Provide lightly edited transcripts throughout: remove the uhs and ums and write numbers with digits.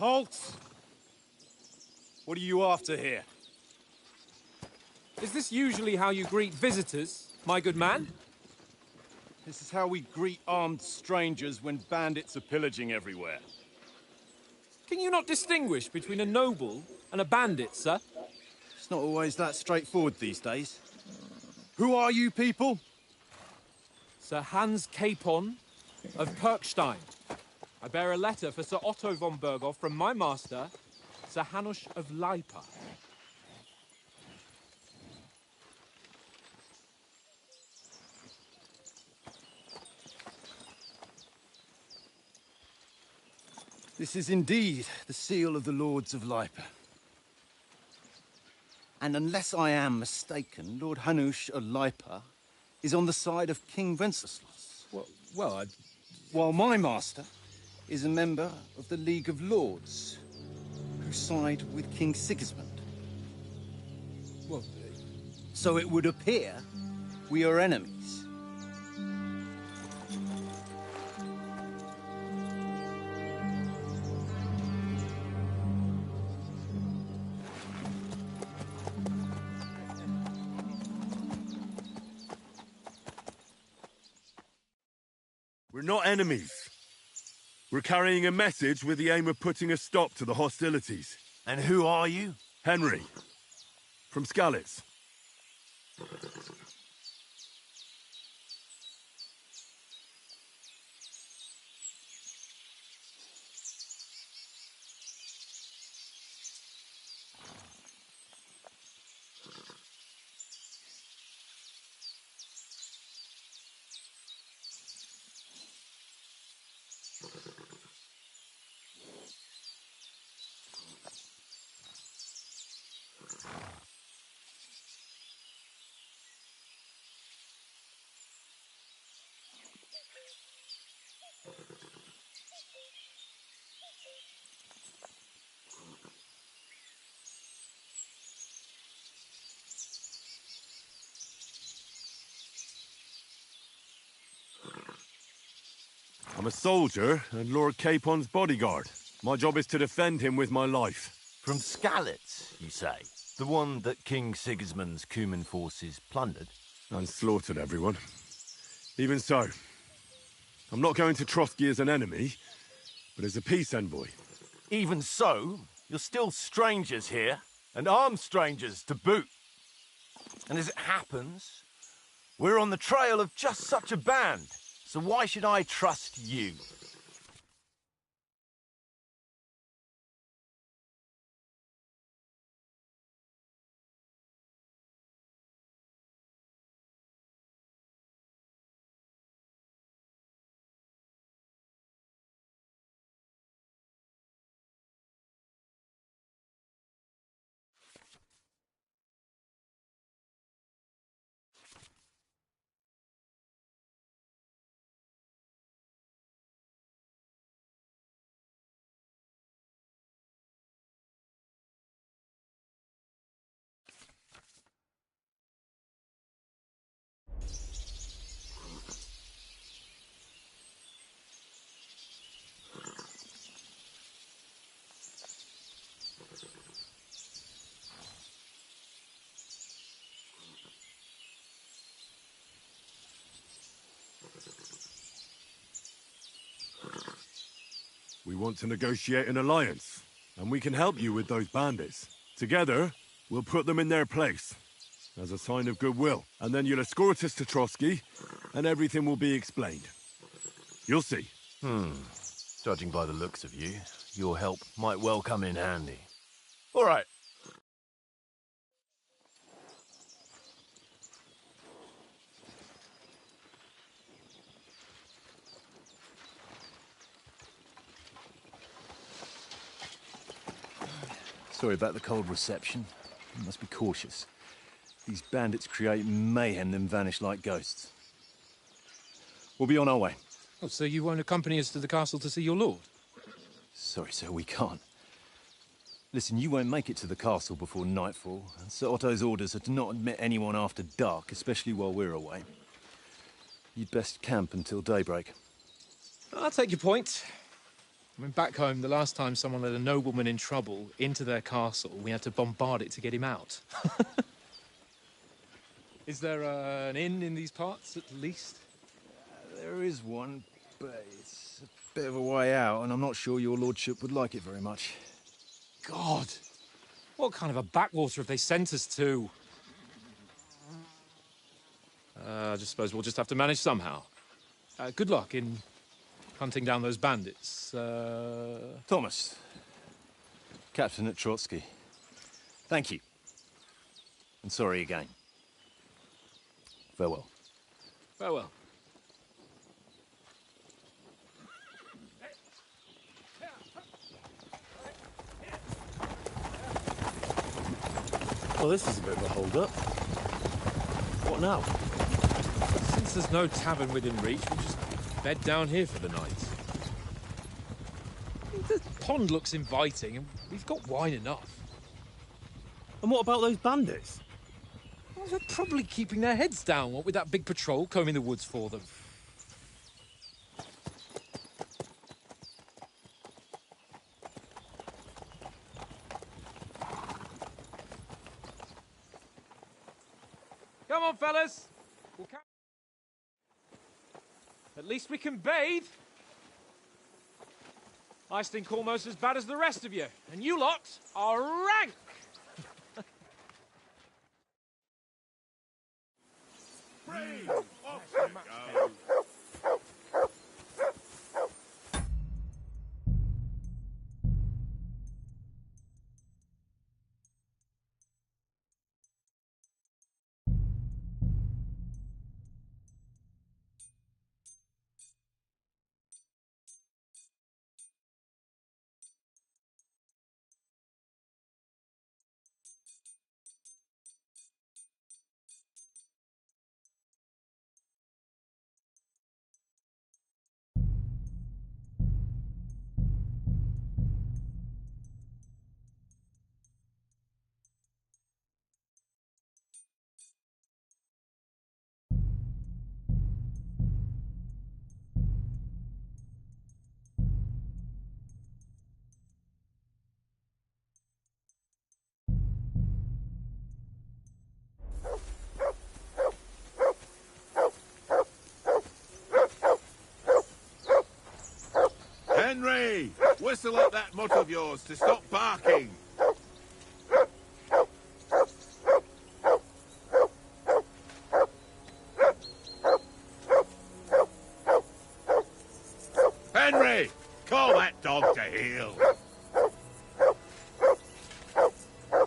Halt! What are you after here? Is this usually how you greet visitors, my good man? This is how we greet armed strangers when bandits are pillaging everywhere. Can you not distinguish between a noble and a bandit, sir? It's not always that straightforward these days. Who are you people? Sir Hans Capon of Perkstein. I bear a letter for Sir Otto von Berghoff from my master, Sir Hanush of Leipa. This is indeed the seal of the Lords of Leipa. And unless I am mistaken, Lord Hanush of Leipa is on the side of King Wenceslas. While my master is a member of the League of Lords, who side with King Sigismund. So it would appear we are enemies. We're not enemies. We're carrying a message with the aim of putting a stop to the hostilities. And who are you? Henry, from Skalitz. I'm a soldier and Lord Capon's bodyguard. My job is to defend him with my life. From Skalitz, you say? The one that King Sigismund's Cuman forces plundered? And slaughtered everyone. Even so, I'm not going to Trotsky as an enemy, but as a peace envoy. Even so, you're still strangers here, and armed strangers to boot. And as it happens, we're on the trail of just such a band. So why should I trust you? We want to negotiate an alliance, and we can help you with those bandits. Together, we'll put them in their place, as a sign of goodwill. And then you'll escort us to Trotsky, and everything will be explained. You'll see. Judging by the looks of you, your help might well come in handy. All right. Sorry about the cold reception. You must be cautious. These bandits create mayhem, then vanish like ghosts. We'll be on our way. Oh, so you won't accompany us to the castle to see your lord? Sorry, sir, we can't. Listen, you won't make it to the castle before nightfall. Sir Otto's orders are to not admit anyone after dark, especially while we're away. You'd best camp until daybreak. I'll take your point. I mean, back home, the last time someone let a nobleman in trouble into their castle, we had to bombard it to get him out. Is there an inn in these parts, at least? There is one, but it's a bit of a way out, and I'm not sure your lordship would like it very much. God! What kind of a backwater have they sent us to? I just suppose we'll just have to manage somehow. Good luck in hunting down those bandits. Thomas, Captain at Trotsky, thank you. And sorry again. Farewell. Farewell. Well, this is a bit of a hold-up. What now? Since there's no tavern within reach, we'll just bed down here for the night. The pond looks inviting, and we've got wine enough. And what about those bandits? Well, they're probably keeping their heads down, what with that big patrol combing the woods for them. Come on, fellas! At least we can bathe. I stink almost as bad as the rest of you, and you lot are rank! Henry! Whistle at that mutt of yours to stop barking! Henry! Call that dog to heel!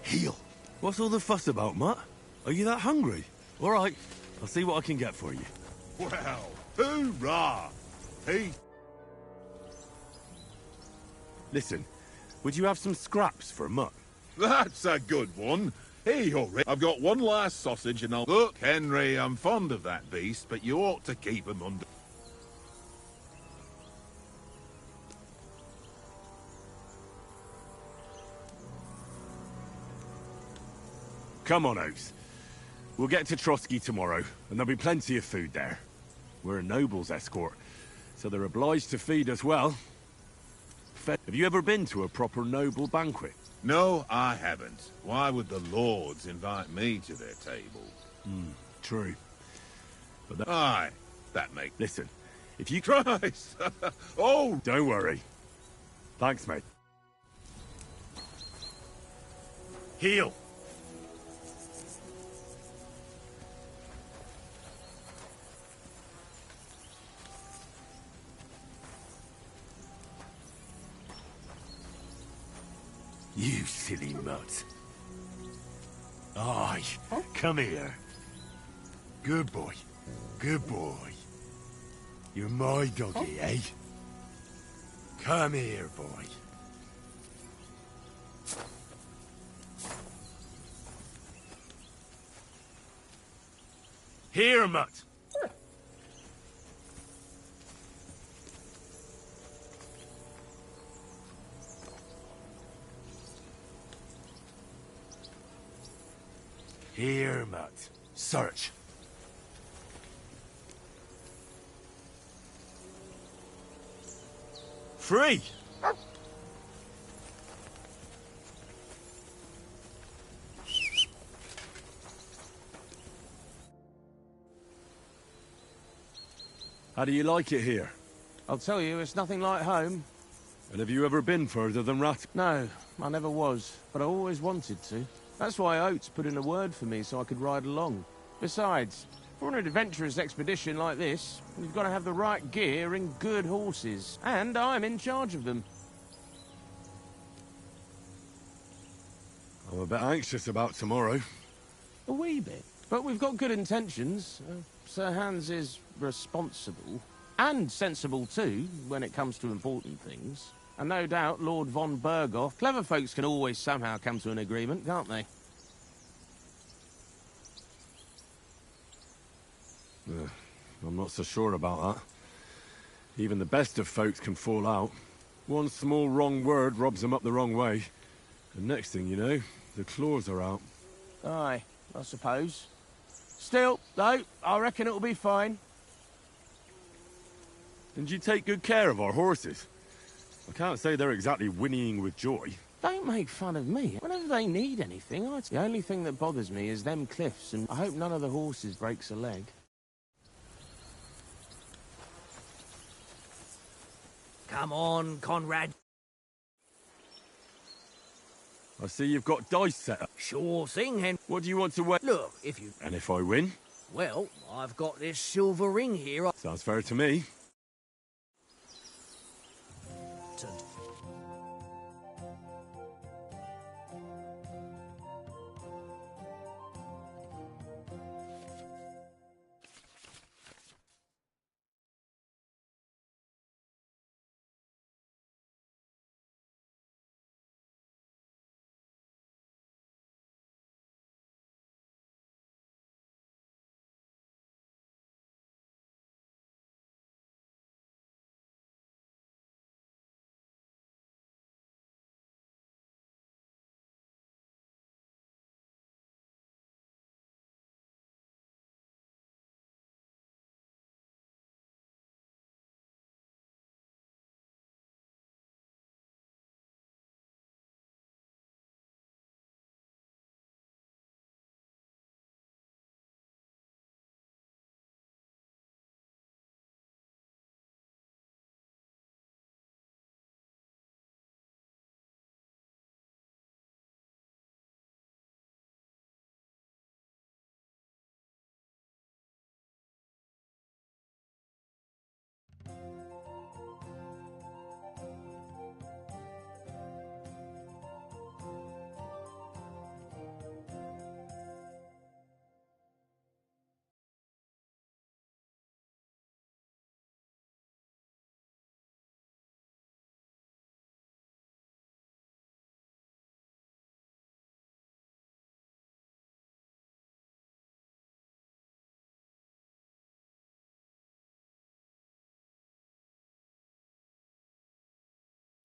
Heel? What's all the fuss about, Mutt? Are you that hungry? All right, I'll see what I can get for you. Well, hoorah! He... Listen, would you have some scraps for Mutt? That's a good one. Hey, Ulrich, I've got one last sausage and I'll... Look, Henry, I'm fond of that beast, but you ought to keep him under... Come on, Oaks. We'll get to Trotsky tomorrow, and there'll be plenty of food there. We're a noble's escort, so they're obliged to feed us well. Have you ever been to a proper noble banquet? No, I haven't. Why would the lords invite me to their table? True. But Aye, that makes... listen, if you... Christ! Oh! Don't worry. Thanks, mate. Heel! You silly mutt. Aye, come here. Good boy. Good boy. You're my doggy, eh? Come here, boy. Here, mutt. Here, mutt. Search. Free! How do you like it here? I'll tell you, it's nothing like home. And have you ever been further than Rat? No, I never was, but I always wanted to. That's why Oates put in a word for me so I could ride along. Besides, for an adventurous expedition like this, you've got to have the right gear and good horses. And I'm in charge of them. I'm a bit anxious about tomorrow. A wee bit. But we've got good intentions. Sir Hans is responsible. And sensible too, when it comes to important things. And no doubt Lord von Berghoff. Clever folks can always somehow come to an agreement, can't they? I'm not so sure about that. Even the best of folks can fall out. One small wrong word robs them up the wrong way. And next thing you know, the claws are out. Aye, I suppose. Still, though, I reckon it'll be fine. And you take good care of our horses. I can't say they're exactly whinnying with joy. Don't make fun of me. Whenever they need anything, the only thing that bothers me is them cliffs, and I hope none of the horses breaks a leg. Come on, Conrad. I see you've got dice set up. Sure thing, Hen. What do you want to win? Look, if you... And if I win? Well, I've got this silver ring here. Sounds fair to me.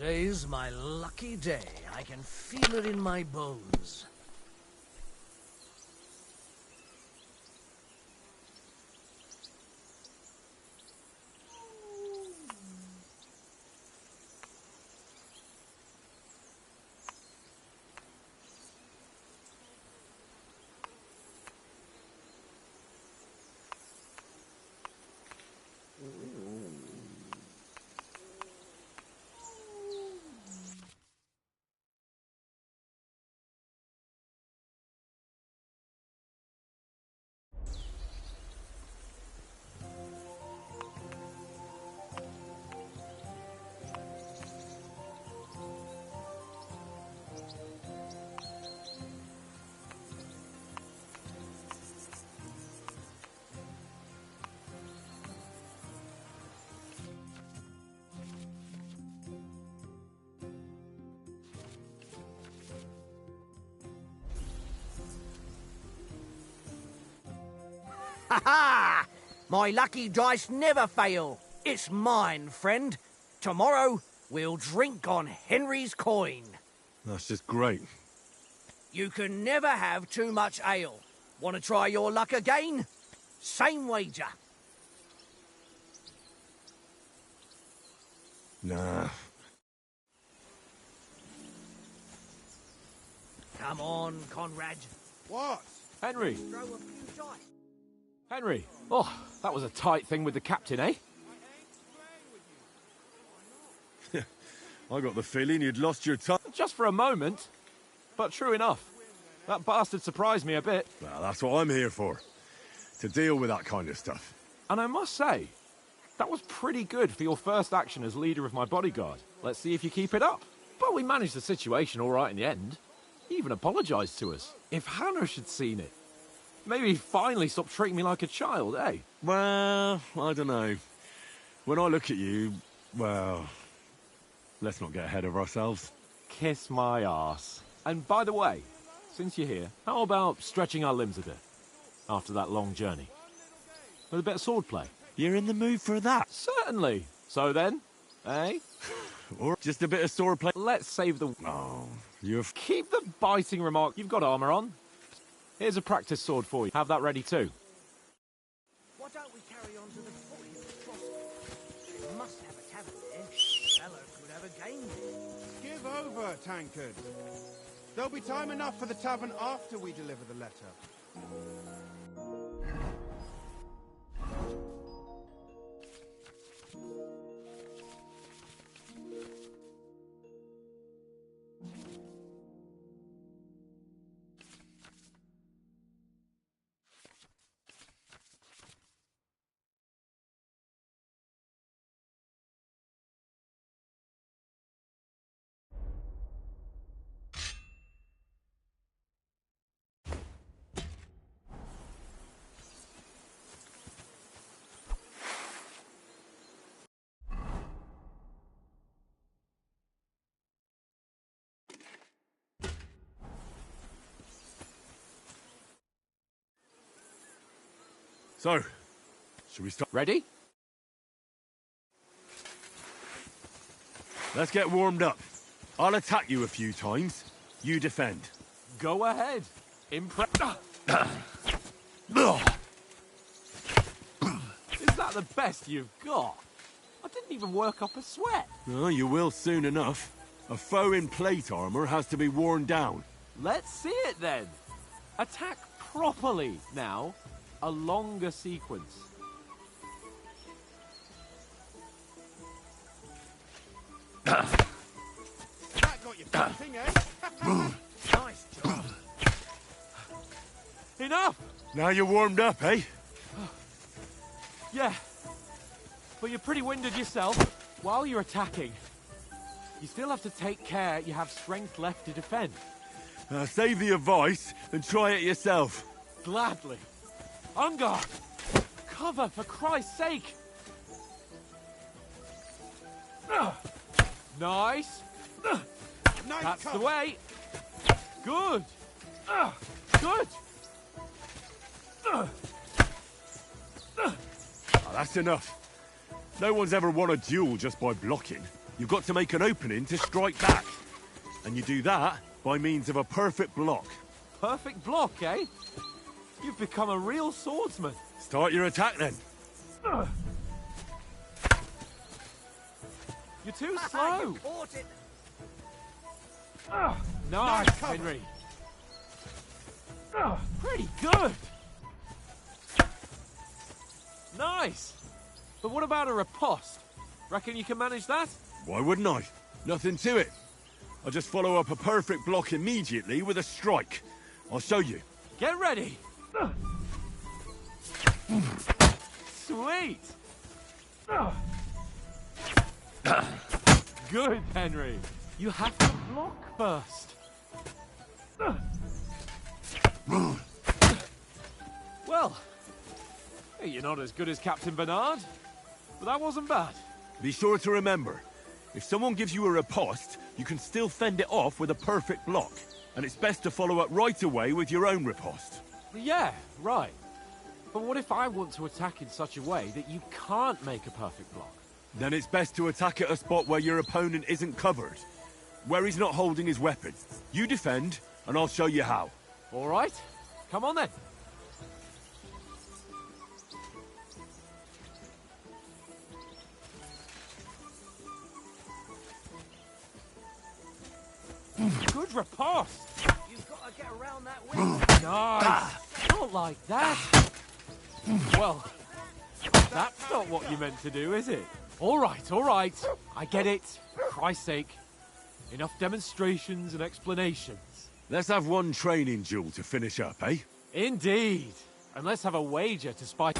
Today's my lucky day. I can feel it in my bones. Ha ha! My lucky dice never fail. It's mine, friend. Tomorrow, we'll drink on Henry's coin. That's just great. You can never have too much ale. Want to try your luck again? Same wager. Nah. Come on, Conrad. What? Henry, Throw a few dice. Henry. Oh, that was a tight thing with the captain, eh? I got the feeling you'd lost your tongue. Just for a moment. But true enough. That bastard surprised me a bit. Well, that's what I'm here for. To deal with that kind of stuff. And I must say, that was pretty good for your first action as leader of my bodyguard. Let's see if you keep it up. But we managed the situation all right in the end. He even apologized to us. If Hanush had seen it, maybe he'd finally stop treating me like a child, eh? Well, I don't know. When I look at you, well, let's not get ahead of ourselves. Kiss my arse. And by the way, since you're here, how about stretching our limbs a bit after that long journey? With a bit of swordplay. You're in the mood for that? Certainly. So then, eh? Or just a bit of swordplay? Let's save the... Oh, you've... Keep the biting remark. You've got armor on. Here's a practice sword for you. Have that ready too. Why don't we carry on to the foot of the cross? They must have a tavern there. Fellow could have a game there. Give over, tankard. There'll be time enough for the tavern after we deliver the letter. So, should we start? Ready? Let's get warmed up. I'll attack you a few times. You defend. Go ahead. Is that the best you've got? I didn't even work up a sweat. Oh, you will soon enough. A foe in plate armor has to be worn down. Let's see it then. Attack properly now. A longer sequence. That got you thinking, eh? Nice job. Enough! Now you're warmed up, eh? Yeah. But you're pretty winded yourself. While you're attacking, you still have to take care you have strength left to defend. Save the advice and try it yourself. Gladly. On guard! Cover, for Christ's sake! Nice! Nice That's cover. the way! Good! Good! Oh, that's enough. No one's ever won a duel just by blocking. You've got to make an opening to strike back. And you do that by means of a perfect block. Perfect block, eh? You've become a real swordsman. Start your attack then. You're too You slow. caught it. Nice, cover. Henry. Pretty good. Nice. But what about a riposte? Reckon you can manage that? Why wouldn't I? Nothing to it. I'll just follow up a perfect block immediately with a strike. I'll show you. Get ready. Sweet. Good, Henry. You have to block first. Well, hey, you're not as good as Captain Bernard, but that wasn't bad. Be sure to remember, if someone gives you a riposte, you can still fend it off with a perfect block. And it's best to follow up right away with your own riposte. Yeah, right. But what if I want to attack in such a way that you can't make a perfect block? Then it's best to attack at a spot where your opponent isn't covered. Where he's not holding his weapon. You defend, and I'll show you how. All right, come on then. Good riposte. You've got gotta get around that window. Nice! Not like that! Well, that's not what you meant to do, is it? All right. I get it. For Christ's sake. Enough demonstrations and explanations. Let's have one training duel to finish up, eh? Indeed. And let's have a wager to spy...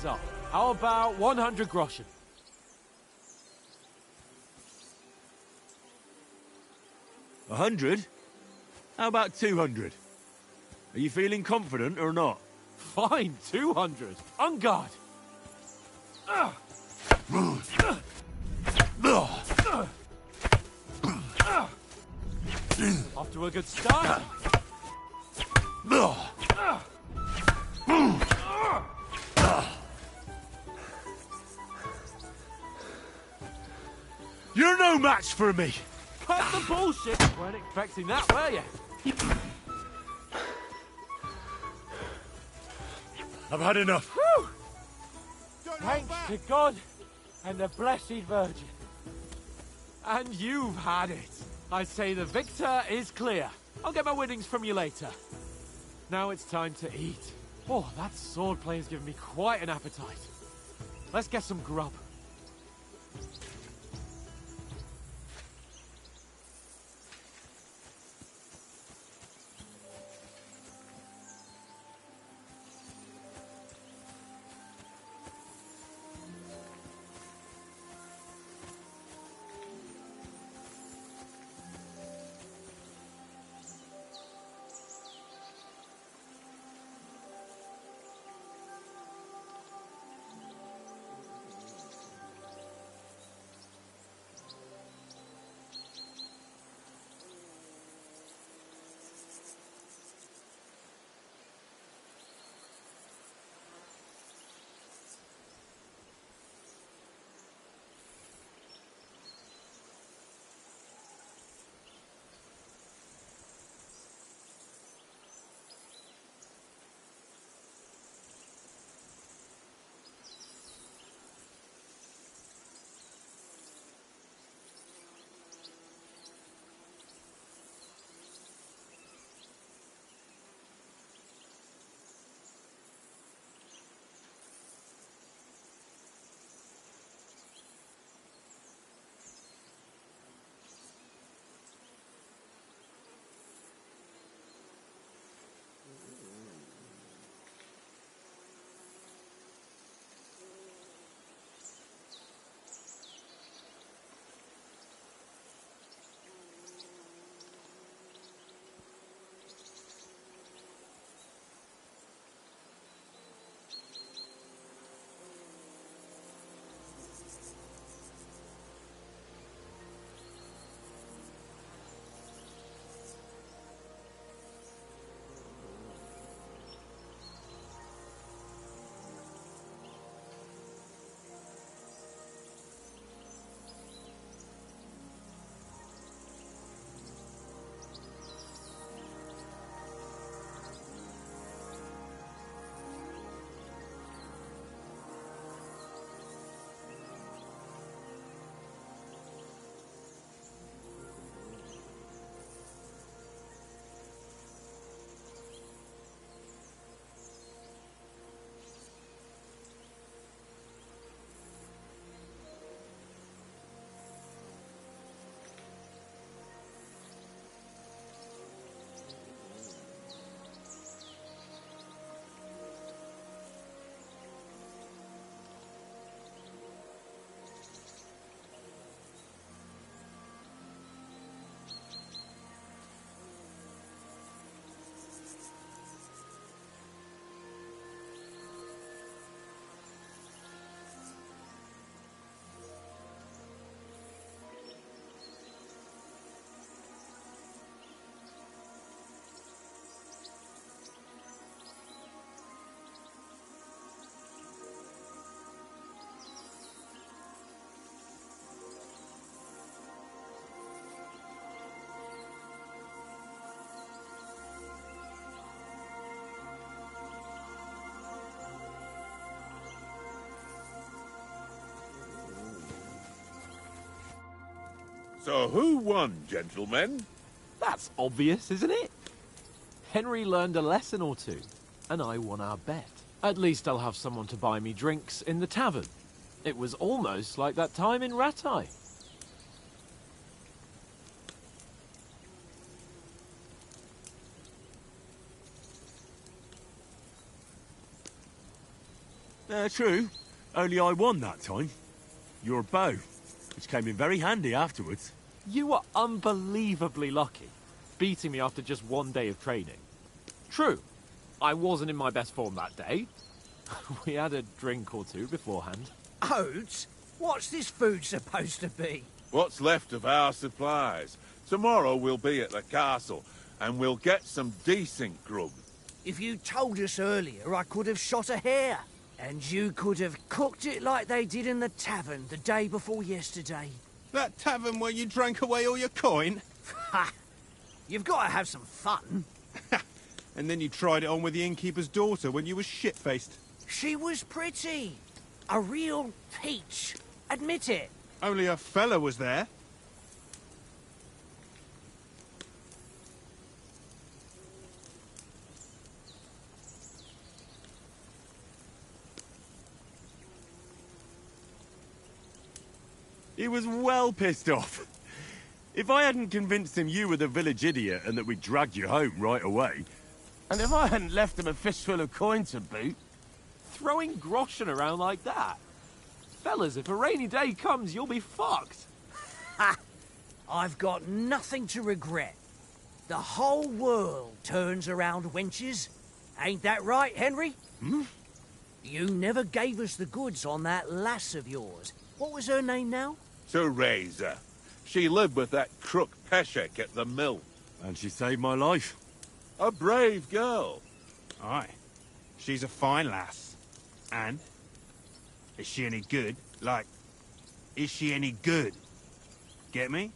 Up. How about 100 groschen? 100? How about 200? Are you feeling confident or not? Fine, 200. On guard. Off to a good start. You're no match for me! Cut the bullshit! Weren't expecting that, were you? I've had enough. Whew! Don't hold Thanks back. to God and the Blessed Virgin. And you've had it. I say the victor is clear. I'll get my winnings from you later. Now it's time to eat. Oh, that swordplay has given me quite an appetite. Let's get some grub. So who won, gentlemen? That's obvious, isn't it? Henry learned a lesson or two, and I won our bet. At least I'll have someone to buy me drinks in the tavern. It was almost like that time in Rattay. True. Only I won that time. Your bow, which came in very handy afterwards. You were unbelievably lucky, beating me after just one day of training. True, I wasn't in my best form that day. We had a drink or two beforehand. Oates? What's this food supposed to be? What's left of our supplies. Tomorrow we'll be at the castle, and we'll get some decent grub. If you told us earlier, I could have shot a hare. And you could have cooked it like they did in the tavern the day before yesterday. That tavern where you drank away all your coin? Ha! You've got to have some fun. And then you tried it on with the innkeeper's daughter when you were shit-faced. She was pretty. A real peach. Admit it. Only a fella was there. He was well pissed off. If I hadn't convinced him you were the village idiot and that we'd dragged you home right away... And if I hadn't left him a fistful of coin to boot... Throwing groschen around like that? Fellas, if a rainy day comes, you'll be fucked. Ha! I've got nothing to regret. The whole world turns around wenches. Ain't that right, Henry? Hmm? You never gave us the goods on that lass of yours. What was her name now? Teresa. She lived with that crook Peshek at the mill. And she saved my life. A brave girl. Aye. She's a fine lass. And? Is she any good? Like, is she any good? Get me?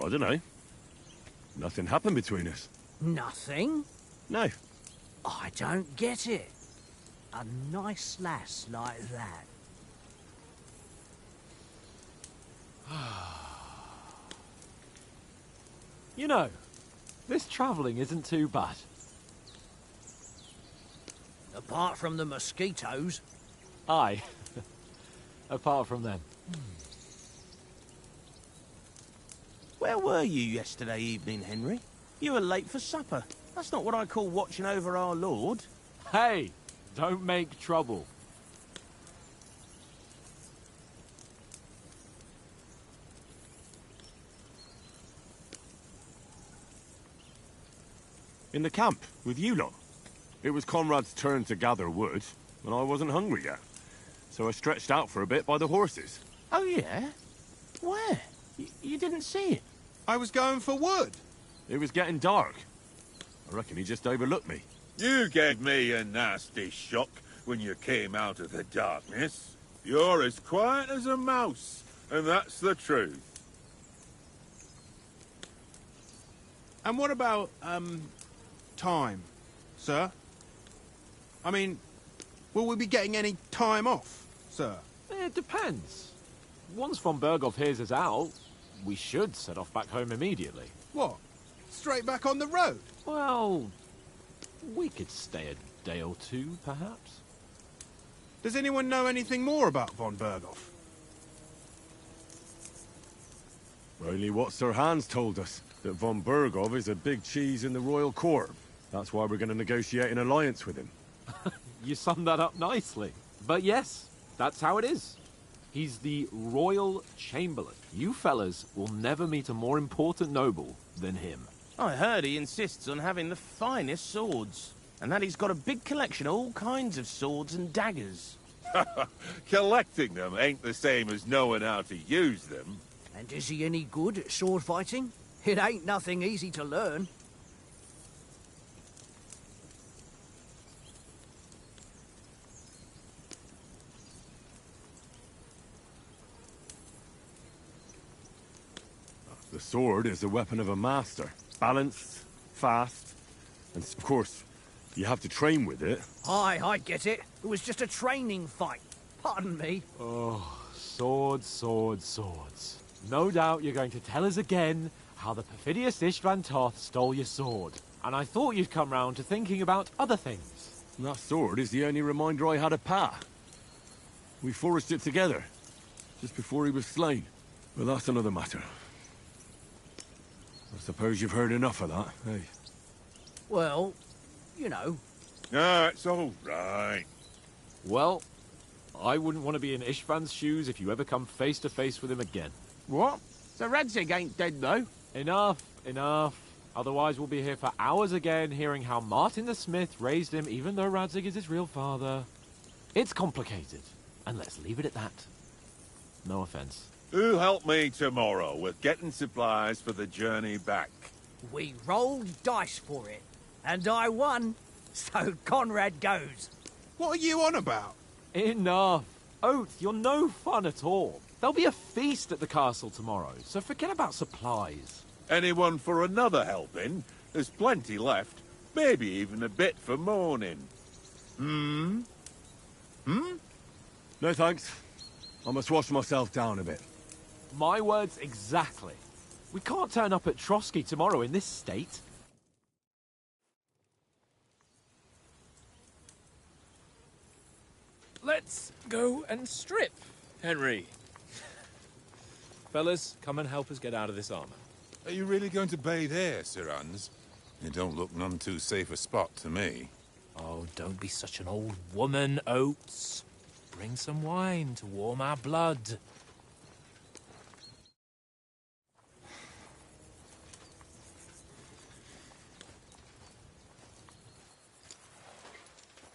I don't know. Nothing happened between us. Nothing? No. I don't get it. A nice lass like that. You know, this travelling isn't too bad. Apart from the mosquitoes. Aye. Apart from them. Where were you yesterday evening, Henry? You were late for supper. That's not what I call watching over our lord. Hey, don't make trouble. In the camp, with you lot. It was Conrad's turn to gather wood, and I wasn't hungry yet. So I stretched out for a bit by the horses. Oh, yeah? Where? You didn't see it? I was going for wood. It was getting dark. I reckon he just overlooked me. You gave me a nasty shock when you came out of the darkness. You're as quiet as a mouse, and that's the truth. And what about, time, sir? I mean, will we be getting any time off, sir? It depends. Once von Berghoff hears us out, we should set off back home immediately. What? Straight back on the road? Well, we could stay a day or two, perhaps. Does anyone know anything more about von Berghoff? Only what Sir Hans told us, that von Bergov is a big cheese in the royal court. That's why we're going to negotiate an alliance with him. You summed that up nicely. But yes, that's how it is. He's the Royal Chamberlain. You fellas will never meet a more important noble than him. I heard he insists on having the finest swords, and that he's got a big collection of all kinds of swords and daggers. Collecting them ain't the same as knowing how to use them. And is he any good at sword fighting? It ain't nothing easy to learn. The sword is the weapon of a master. Balanced, fast, and of course, you have to train with it. Aye, I get it. It was just a training fight. Pardon me. Oh, swords, swords, swords. No doubt you're going to tell us again how the perfidious Istvan Toth stole your sword. And I thought you'd come round to thinking about other things. And that sword is the only reminder I had of Pa. We forged it together, just before he was slain. But that's another matter. I suppose you've heard enough of that, eh? Well, you know. Ah, it's all right. Well, I wouldn't want to be in Istvan's shoes if you ever come face to face with him again. What? Sir Radzig ain't dead, though. Enough, enough. Otherwise we'll be here for hours again hearing how Martin the Smith raised him even though Radzig is his real father. It's complicated, and let's leave it at that. No offense. Who'll help me tomorrow with getting supplies for the journey back? We rolled dice for it, and I won. So Conrad goes. What are you on about? Enough. Oath, you're no fun at all. There'll be a feast at the castle tomorrow, so forget about supplies. Anyone for another helping? There's plenty left. Maybe even a bit for morning. Hmm? No thanks. I must wash myself down a bit. My words exactly. We can't turn up at Trotsky tomorrow in this state. Let's go and strip, Henry. Fellas, come and help us get out of this armor. Are you really going to bathe here, Sir Hans? It don't look none too safe a spot to me. Oh, don't be such an old woman, Oates. Bring some wine to warm our blood.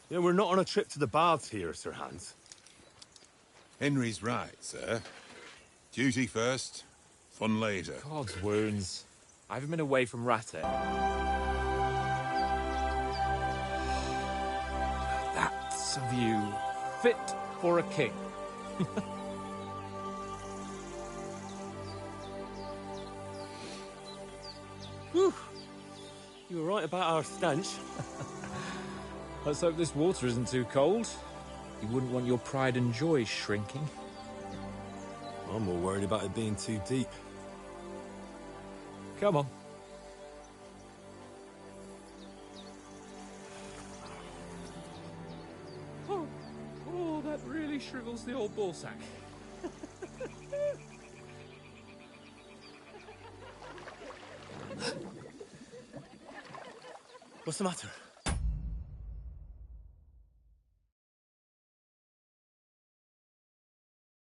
Yeah, we're not on a trip to the baths here, Sir Hans. Henry's right, sir. Duty first, fun later. God's wounds. I haven't been away from Ratte. That's a view fit for a king. Whew. You were right about our stench. Let's hope this water isn't too cold. You wouldn't want your pride and joy shrinking. I'm more worried about it being too deep. Come on. Oh, that really shrivels the old ballsack. What's the matter?